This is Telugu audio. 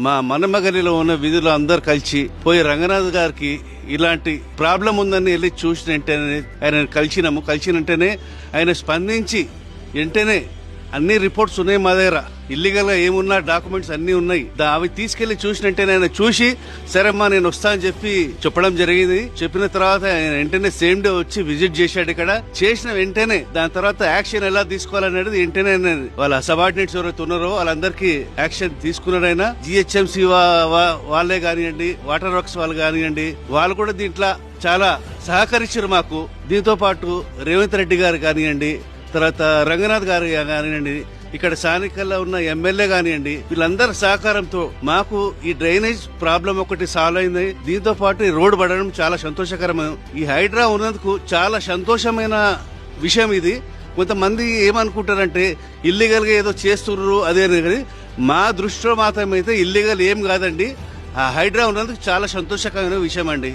మా మనమగలిలో ఉన్న విధులు అందరు కలిసి పోయి రంగనాథ్ గారికి ఇలాంటి ప్రాబ్లం ఉందని వెళ్ళి చూసిన వెంటనే ఆయన కలిసినంటేనే ఆయన స్పందించి వెంటనే అన్ని రిపోర్ట్స్ ఉన్నాయి మా దగ్గర, ఇల్లీగల్ గా ఏమున్నా డాక్యుమెంట్స్ అన్ని ఉన్నాయి, అవి తీసుకెళ్లి చూసినట్టే ఆయన చూసి సరేమ్మా నేను వస్తా అని చెప్పడం జరిగింది. చెప్పిన తర్వాత ఆయన వెంటనే సేమ్ డే వచ్చి విజిట్ చేశాడు. ఇక్కడ చేసిన వెంటనే దాని తర్వాత యాక్షన్ ఎలా తీసుకోవాలనేది వెంటనే వాళ్ళ సబార్డినేట్స్ ఎవరైతే ఉన్నారో వాళ్ళందరికీ యాక్షన్ తీసుకున్నారు. ఆయన జిహెచ్ఎంసీ వాళ్ళే కానివ్వండి, వాటర్ వర్క్స్ వాళ్ళు కానివ్వండి, వాళ్ళు కూడా దీంట్లో చాలా సహకరించారు మాకు. దీంతో పాటు రేవంత్ రెడ్డి గారు కానివ్వండి, తర్వాత రంగనాథ్ గారు కానివ్వండి, ఇక్కడ స్థానికల్లో ఉన్న ఎమ్మెల్యే కానివ్వండి, వీళ్ళందరి సహకారంతో మాకు ఈ డ్రైనేజ్ ప్రాబ్లం ఒకటి సాల్వ్ అయింది. దీంతో పాటు ఈ రోడ్డు పడడం చాలా సంతోషకరమైన, ఈ హైడ్రా ఉన్నందుకు చాలా సంతోషమైన విషయం ఇది. కొంతమంది ఏమనుకుంటారంటే ఇల్లీగల్ గా ఏదో చేస్తున్నారు అదే, మా దృష్టిలో మాత్రం అయితే ఇల్లీగల్ ఏం కాదండి. ఆ హైడ్రా ఉన్నందుకు చాలా సంతోషకరమైన విషయం అండి.